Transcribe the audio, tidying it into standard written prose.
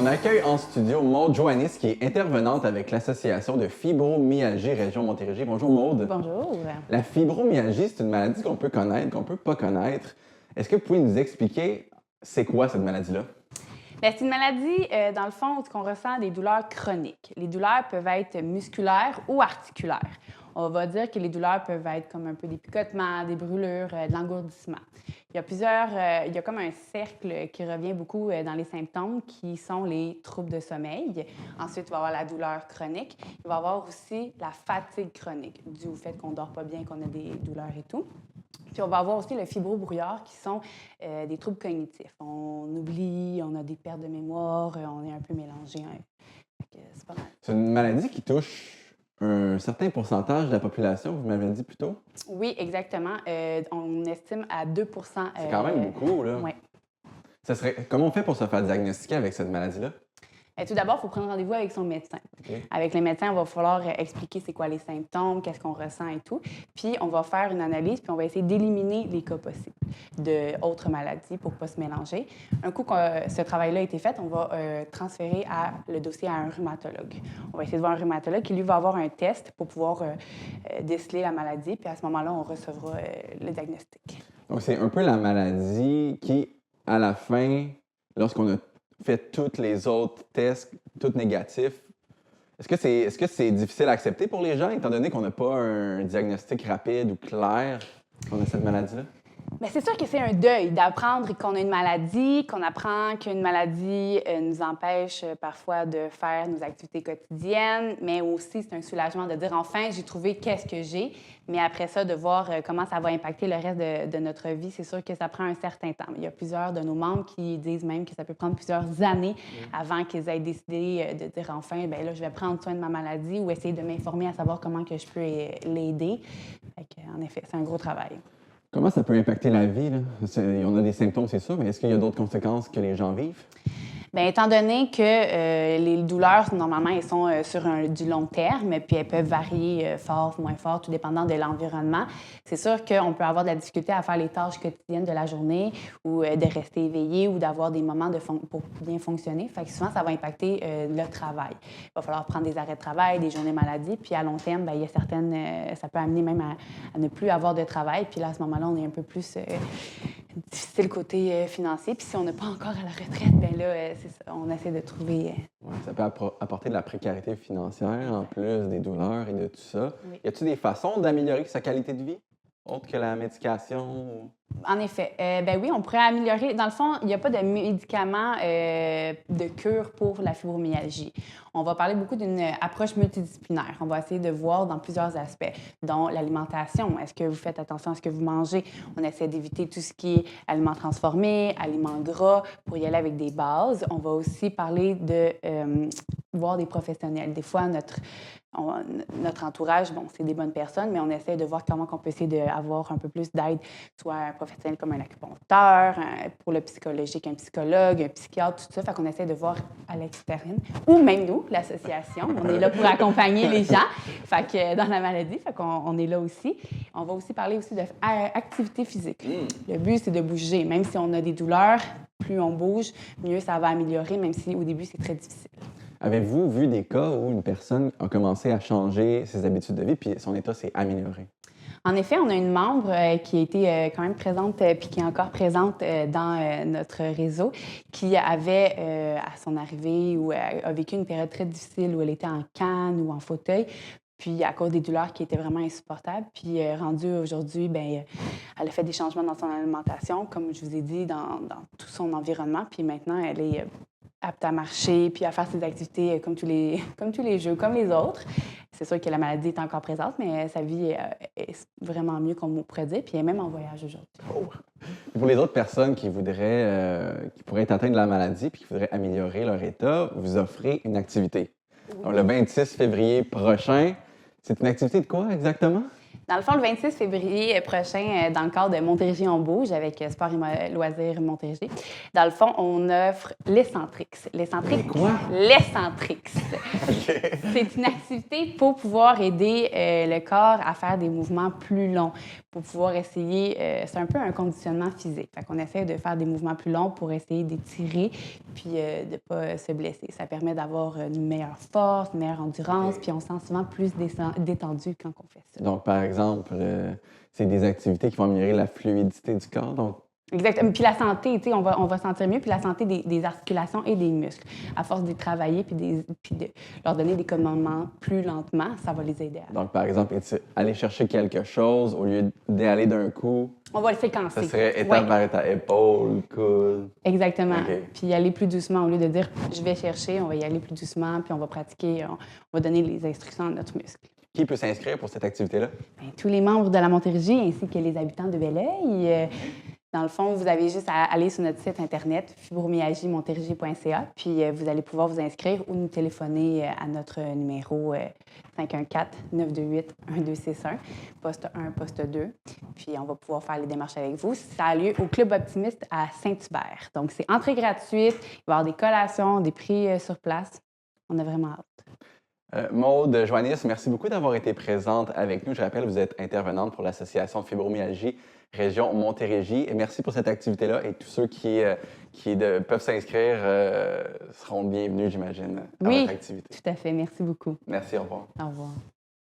On accueille en studio Maude Joannis, qui est intervenante avec l'Association de fibromyalgie Région Montérégie. Bonjour Maude. Bonjour. La fibromyalgie, c'est une maladie qu'on peut connaître, qu'on peut pas connaître. Est-ce que vous pouvez nous expliquer c'est quoi cette maladie-là? Bien, c'est une maladie, dans le fond, où on ressent des douleurs chroniques. Les douleurs peuvent être musculaires ou articulaires. On va dire que les douleurs peuvent être comme un peu des picotements, des brûlures, de l'engourdissement. Il y a comme un cercle qui revient beaucoup dans les symptômes qui sont les troubles de sommeil. Ensuite, il va y avoir la douleur chronique. Il va y avoir aussi la fatigue chronique, due au fait qu'on ne dort pas bien, qu'on a des douleurs et tout. Puis on va avoir aussi le fibrobrouillard, qui sont des troubles cognitifs. On oublie, on a des pertes de mémoire, on est un peu mélangé. C'est pas mal. C'est une maladie qui touche un certain pourcentage de la population, vous m'avez dit plus tôt? Oui, exactement. On estime à 2 C'est quand même beaucoup, là. Oui. Comment on fait pour se faire diagnostiquer avec cette maladie-là? Tout d'abord, il faut prendre rendez-vous avec son médecin. Okay. Avec le médecin, il va falloir expliquer c'est quoi les symptômes, qu'est-ce qu'on ressent et tout. Puis, on va faire une analyse, puis on va essayer d'éliminer les cas possibles d'autres maladies pour ne pas se mélanger. Un coup que ce travail-là a été fait, on va transférer le dossier à un rhumatologue. On va essayer de voir un rhumatologue qui, lui, va avoir un test pour pouvoir déceler la maladie. Puis, à ce moment-là, on recevra le diagnostic. Donc, c'est un peu la maladie qui, à la fin, lorsqu'on a fait tous les autres tests, tous négatifs. Est-ce que c'est difficile à accepter pour les gens, étant donné qu'on n'a pas un diagnostic rapide ou clair qu'on a cette maladie-là? Bien, c'est sûr que c'est un deuil d'apprendre qu'on a une maladie, qu'on apprend qu'une maladie nous empêche parfois de faire nos activités quotidiennes, mais aussi c'est un soulagement de dire enfin, j'ai trouvé qu'est-ce que j'ai. Mais après ça, de voir comment ça va impacter le reste de notre vie, c'est sûr que ça prend un certain temps. Il y a plusieurs de nos membres qui disent même que ça peut prendre plusieurs années avant qu'ils aient décidé de dire enfin, bien là, je vais prendre soin de ma maladie ou essayer de m'informer à savoir comment que je peux l'aider. En effet, c'est un gros travail. Comment ça peut impacter la vie, là? On a des symptômes, c'est sûr, mais est-ce qu'il y a d'autres conséquences que les gens vivent? Bien, étant donné que les douleurs, normalement, elles sont sur du long terme, puis elles peuvent varier fort ou moins fort, tout dépendant de l'environnement, c'est sûr qu'on peut avoir de la difficulté à faire les tâches quotidiennes de la journée ou de rester éveillé ou d'avoir des moments pour bien fonctionner. Fait que souvent, ça va impacter le travail. Il va falloir prendre des arrêts de travail, des journées maladie, puis à long terme, bien, il y a certaines... ça peut amener même à ne plus avoir de travail, puis là, à ce moment-là, on est un peu plus... difficile côté financier. Puis si on n'est pas encore à la retraite, bien là, c'est ça, on essaie de trouver... Ouais, ça peut apporter de la précarité financière, en plus des douleurs et de tout ça. Oui. Y a-t-il des façons d'améliorer sa qualité de vie, autre que la médication? En effet. Ben oui, on pourrait améliorer. Dans le fond, il n'y a pas de médicaments de cure pour la fibromyalgie. On va parler beaucoup d'une approche multidisciplinaire. On va essayer de voir dans plusieurs aspects, dont l'alimentation. Est-ce que vous faites attention à ce que vous mangez? On essaie d'éviter tout ce qui est aliments transformés, aliments gras, pour y aller avec des bases. On va aussi parler de voir des professionnels. Des fois, notre entourage, bon, c'est des bonnes personnes, mais on essaie de voir comment on peut essayer d'avoir un peu plus d'aide, soit un professionnel comme un acupuncteur, pour le psychologique, un psychologue, un psychiatre, tout ça. Fait qu'on essaie de voir à l'extérieur, ou même nous, l'association. On est là pour accompagner les gens fait que, dans la maladie. Fait qu'on est là aussi. On va aussi parler aussi d'activité physique. Le but, c'est de bouger. Même si on a des douleurs, plus on bouge, mieux ça va améliorer, même si au début, c'est très difficile. Avez-vous vu des cas où une personne a commencé à changer ses habitudes de vie puis son état s'est amélioré? En effet, on a une membre qui a été quand même présente puis qui est encore présente dans notre réseau, qui avait, à son arrivée, ou a vécu une période très difficile où elle était en canne ou en fauteuil, puis à cause des douleurs qui étaient vraiment insupportables. Puis rendue aujourd'hui, bien, elle a fait des changements dans son alimentation, comme je vous ai dit, dans tout son environnement. Puis maintenant, elle est apte à marcher puis à faire ses activités comme tous les jeux, comme les autres. C'est sûr que la maladie est encore présente, mais sa vie est vraiment mieux qu'on pourrait dire, puis elle est même en voyage aujourd'hui. Oh. Pour les autres personnes qui pourraient être atteintes de la maladie puis qui voudraient améliorer leur état, vous offrez une activité. Oui. Donc, le 26 février prochain, c'est une activité de quoi exactement? Dans le fond, le 26 février prochain, dans le cadre de Montérégie on bouge avec Sport et Loisirs Montérégie, dans le fond, on offre l'Escentrix. Quoi? L'Escentrix. C'est une activité pour pouvoir aider le corps à faire des mouvements plus longs, pour pouvoir essayer, c'est un peu un conditionnement physique. Fait qu'on essaie de faire des mouvements plus longs pour essayer d'étirer puis de ne pas se blesser. Ça permet d'avoir une meilleure force, une meilleure endurance, puis on se sent souvent plus détendu quand on fait ça. Donc, par exemple, c'est des activités qui vont améliorer la fluidité du corps. Donc, Exactement. Puis la santé, tu sais, on va sentir mieux, puis la santé des articulations et des muscles. À force de les travailler puis de leur donner des commandements plus lentement, ça va les aider à... donc par exemple, aller chercher quelque chose au lieu d'y aller d'un coup, On va le séquencer. ça serait étape par étape, épaule, coude. Exactement. OK. Puis y aller plus doucement. Au lieu de dire « je vais chercher », on va y aller plus doucement, puis on va pratiquer, on va donner les instructions à notre muscle. Qui peut s'inscrire pour cette activité-là? Bien, tous les membres de la Montérégie ainsi que les habitants de Belleuil. Dans le fond, vous avez juste à aller sur notre site internet fibromyalgiemontérégie.ca, puis vous allez pouvoir vous inscrire ou nous téléphoner à notre numéro 514-928-1261, poste 1, poste 2. Puis on va pouvoir faire les démarches avec vous. Ça a lieu au Club Optimiste à Saint-Hubert. Donc, c'est entrée gratuite, il va y avoir des collations, des prix sur place. On a vraiment hâte. Maude Joannis, merci beaucoup d'avoir été présente avec nous. Je rappelle, vous êtes intervenante pour l'Association de fibromyalgie région Montérégie. Et merci pour cette activité-là. Et tous ceux qui peuvent s'inscrire seront bienvenus, j'imagine, à votre activité. Tout à fait. Merci beaucoup. Merci, au revoir. Au revoir.